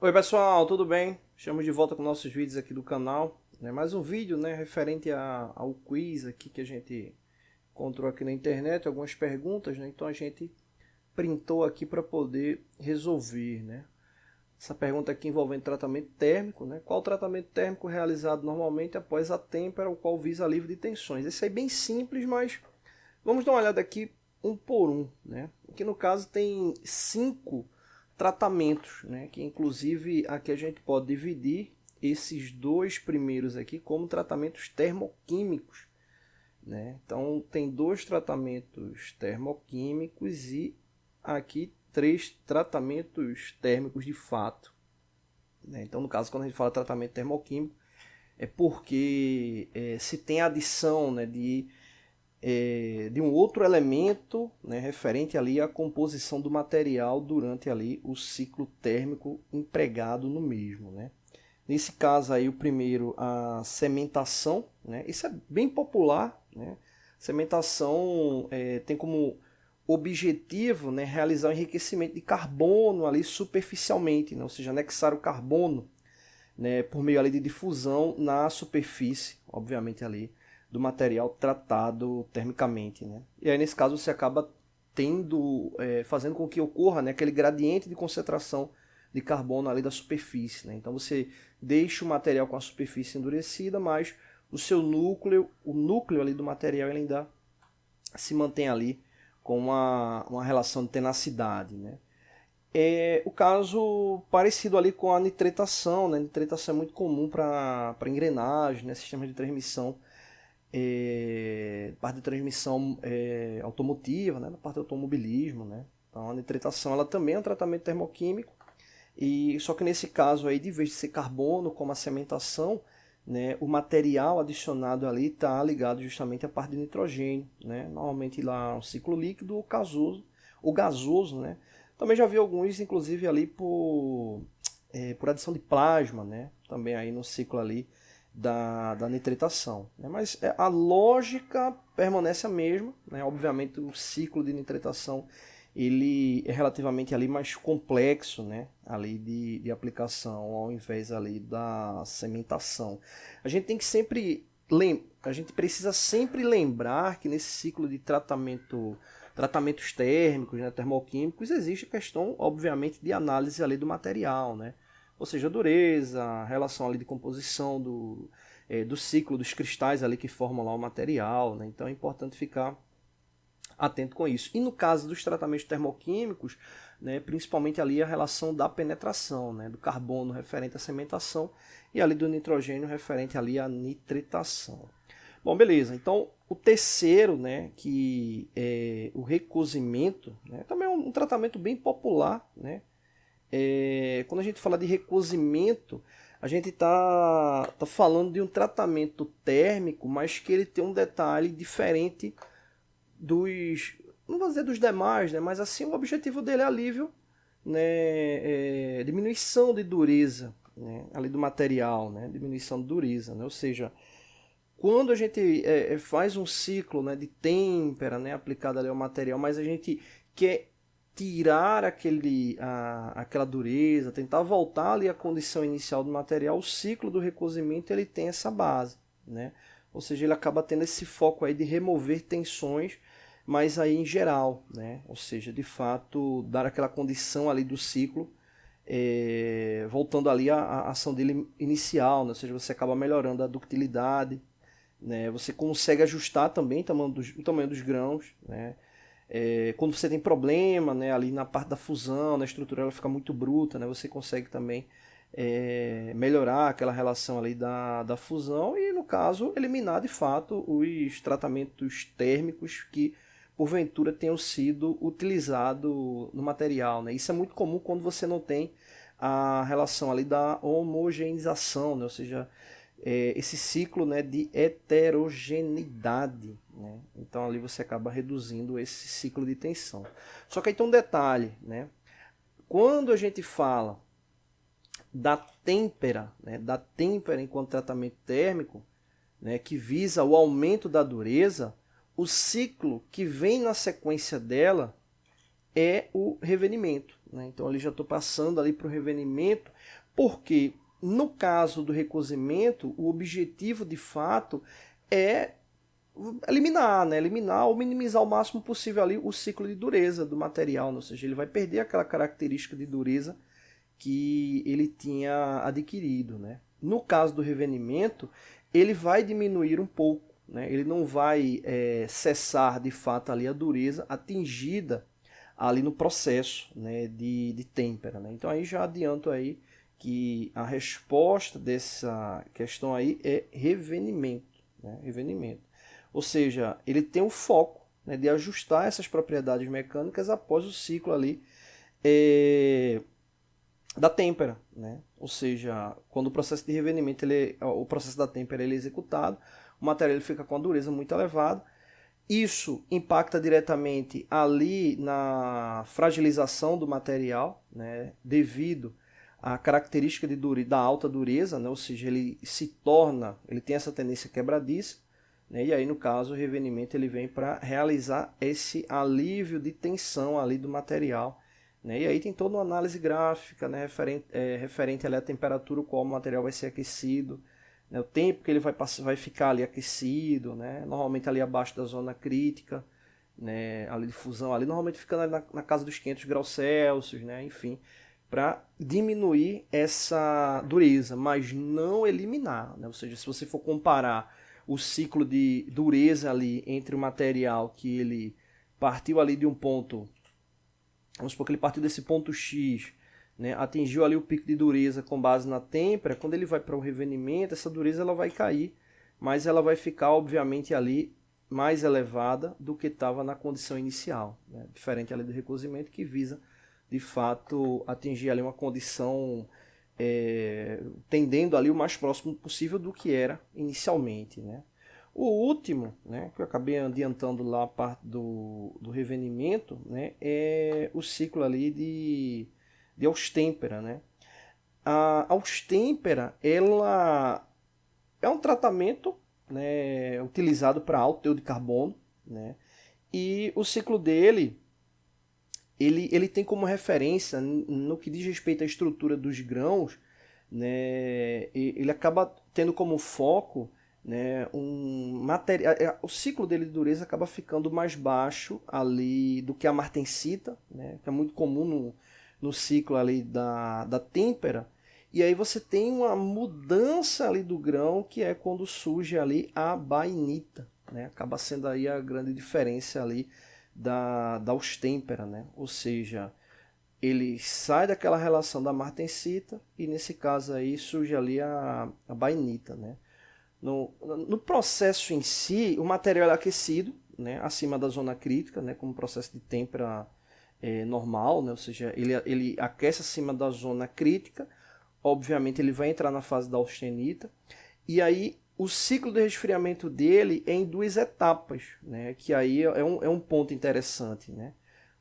Oi pessoal, tudo bem? Estamos de volta com nossos vídeos aqui do canal. Mais um vídeo, referente ao quiz aqui que a gente encontrou aqui na internet, algumas perguntas, então a gente printou aqui para poder resolver, Essa pergunta aqui envolvendo tratamento térmico, Qual o tratamento térmico realizado normalmente após a têmpera, o qual visa alívio de tensões? Esse aí é bem simples, mas vamos dar uma olhada aqui um por um, Aqui no caso tem 5 tratamentos, que inclusive aqui a gente pode dividir esses dois primeiros aqui como tratamentos termoquímicos, Então tem 2 tratamentos termoquímicos e aqui 3 tratamentos térmicos de fato, Então no caso quando a gente fala tratamento termoquímico é porque se tem adição de um outro elemento, referente ali à composição do material durante ali o ciclo térmico empregado no mesmo, Nesse caso aí o primeiro, a cementação, Isso é bem popular, Cementação tem como objetivo, realizar o enriquecimento de carbono ali superficialmente, ou seja, anexar o carbono, por meio ali de difusão na superfície, obviamente ali do material tratado termicamente, E aí nesse caso você acaba fazendo com que ocorra, aquele gradiente de concentração de carbono ali da superfície, Então você deixa o material com a superfície endurecida, mas o núcleo ali do material ele ainda se mantém ali com uma relação de tenacidade, É o caso parecido ali com a nitretação, A nitretação é muito comum para engrenagem, sistemas de transmissão, parte de transmissão automotiva, na parte do automobilismo, Então a nitretação ela também é um tratamento termoquímico, só que nesse caso aí, de vez de ser carbono, como a cementação, o material adicionado ali está ligado justamente à parte de nitrogênio, Normalmente lá um ciclo líquido ou gasoso, Também já vi alguns, inclusive ali por adição de plasma, Também aí no ciclo ali da nitretação, Mas a lógica permanece a mesma, Obviamente o ciclo de nitretação ele é relativamente ali mais complexo, ali de aplicação ao invés ali da cementação. A gente tem que sempre a gente precisa sempre lembrar que nesse ciclo de tratamentos térmicos, termoquímicos, existe a questão, obviamente, de análise ali do material, Ou seja, a dureza, a relação ali de composição do ciclo dos cristais ali que formam lá o material, Então é importante ficar atento com isso. E no caso dos tratamentos termoquímicos, principalmente ali a relação da penetração, do carbono referente à cementação e ali do nitrogênio referente ali à nitretação. Bom, beleza. Então, o terceiro, que é o recozimento, também é um tratamento bem popular, quando a gente fala de recozimento, a gente está falando de um tratamento térmico, mas que ele tem um detalhe diferente não vou dizer dos demais, mas assim o objetivo dele é alívio, diminuição de dureza, ali do material, diminuição de dureza, ou seja, quando a gente faz um ciclo de têmpera, aplicado ali ao material, mas a gente quer tirar aquela dureza, tentar voltar ali à condição inicial do material, o ciclo do recozimento ele tem essa base, Ou seja, ele acaba tendo esse foco aí de remover tensões, mas aí em geral, Ou seja, de fato, dar aquela condição ali do ciclo, voltando ali à ação dele inicial, Ou seja, você acaba melhorando a ductilidade, Você consegue ajustar também o tamanho dos grãos, quando você tem problema, ali na parte da fusão, na estrutura ela fica muito bruta, você consegue também melhorar aquela relação ali da fusão e, no caso, eliminar de fato os tratamentos térmicos que porventura tenham sido utilizados no material. Isso é muito comum quando você não tem a relação ali da homogeneização, ou seja, esse ciclo de heterogeneidade. Então ali você acaba reduzindo esse ciclo de tensão. Só que aí tem um detalhe, quando a gente fala da têmpera, da têmpera enquanto tratamento térmico, que visa o aumento da dureza, o ciclo que vem na sequência dela é o revenimento, né? Então ali já estou passando ali para o revenimento, porque no caso do recozimento, o objetivo de fato é eliminar, né? Eliminar ou minimizar o máximo possível ali o ciclo de dureza do material, né? Ou seja, ele vai perder aquela característica de dureza que ele tinha adquirido, né? No caso do revenimento, ele vai diminuir um pouco, né? Ele não vai cessar de fato ali a dureza atingida ali no processo, né, de têmpera, né? Então aí já adianto aí que a resposta dessa questão aí é revenimento, né? Revenimento. Ou seja, ele tem o foco, né, de ajustar essas propriedades mecânicas após o ciclo ali da têmpera, né? Ou seja, quando o processo de revenimento, o processo da têmpera ele é executado, o material ele fica com a dureza muito elevada. Isso impacta diretamente ali na fragilização do material, né? Devido à característica da alta dureza, né? Ou seja, ele tem essa tendência quebradiça, né? E aí no caso o revenimento ele vem para realizar esse alívio de tensão ali do material, né? E aí tem toda uma análise gráfica, né? Referente ali à temperatura qual o material vai ser aquecido, né? O tempo que ele vai ficar ali aquecido, né? Normalmente ali abaixo da zona crítica, né? Ali de fusão, ali normalmente ficando ali na casa dos 500 graus Celsius, né? Enfim, para diminuir essa dureza, mas não eliminar, né? Ou seja, se você for comparar o ciclo de dureza ali entre o material que ele partiu ali de um ponto, vamos supor que ele partiu desse ponto X, né, atingiu ali o pico de dureza com base na têmpera, quando ele vai para o revenimento, essa dureza ela vai cair, mas ela vai ficar obviamente ali mais elevada do que estava na condição inicial, né, diferente ali do recozimento que visa de fato atingir ali uma condição tendendo ali o mais próximo possível do que era inicialmente, né. O último, né, que eu acabei adiantando lá a parte do revenimento, né, é o ciclo ali de austêmpera, né. A austêmpera, ela é um tratamento, né, utilizado para alto teor de carbono, né, e o ciclo dele, ele tem como referência, no que diz respeito à estrutura dos grãos, né, ele acaba tendo como foco, né, o ciclo dele de dureza acaba ficando mais baixo ali do que a martensita, né, que é muito comum no ciclo ali da têmpera, e aí você tem uma mudança ali do grão, que é quando surge ali a bainita, né, acaba sendo aí a grande diferença ali da austêmpera, né, ou seja, ele sai daquela relação da martensita e nesse caso aí surge ali a bainita, né. No processo em si, o material é aquecido, né, acima da zona crítica, né, como processo de têmpera normal, né, ou seja, ele aquece acima da zona crítica, obviamente ele vai entrar na fase da austenita, e aí o ciclo de resfriamento dele é em duas etapas, né, que aí é um ponto interessante, né,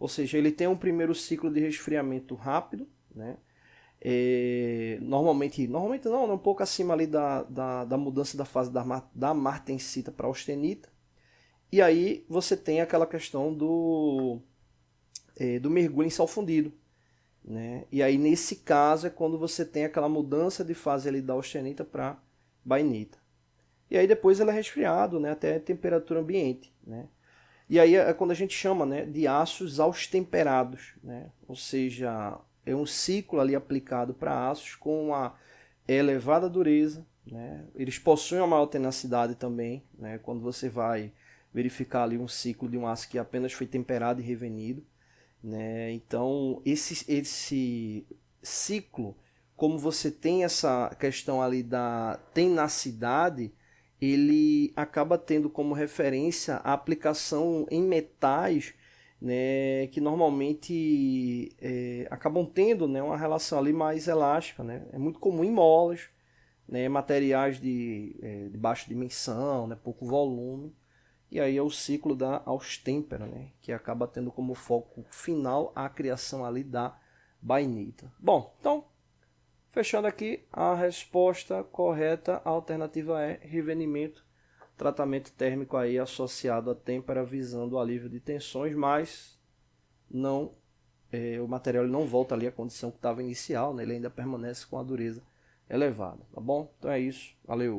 ou seja, ele tem um primeiro ciclo de resfriamento rápido, né, normalmente não, um pouco acima ali da mudança da fase da martensita para austenita. E aí você tem aquela questão do mergulho em sal fundido, né? E aí nesse caso é quando você tem aquela mudança de fase ali da austenita para bainita. E aí depois ele é resfriado, né, até temperatura ambiente, né? E aí é quando a gente chama, né, de aços austemperados, né? Ou seja, é um ciclo ali aplicado para aços com uma elevada dureza, né? Eles possuem uma maior tenacidade também, né? Quando você vai verificar ali um ciclo de um aço que apenas foi temperado e revenido, né? Então esse ciclo, como você tem essa questão ali da tenacidade, ele acaba tendo como referência a aplicação em metais, né, que normalmente acabam tendo, né, uma relação ali mais elástica, né? É muito comum em molas, né, materiais de baixa dimensão, né, pouco volume. E aí é o ciclo da austêmpera, né, que acaba tendo como foco final a criação ali da bainita. Bom, então, fechando aqui, a resposta correta, a alternativa é revenimento, tratamento térmico aí associado à têmpera visando o alívio de tensões, mas não o material ele não volta ali à condição que estava inicial, né? Ele ainda permanece com a dureza elevada, tá bom? Então é isso, valeu!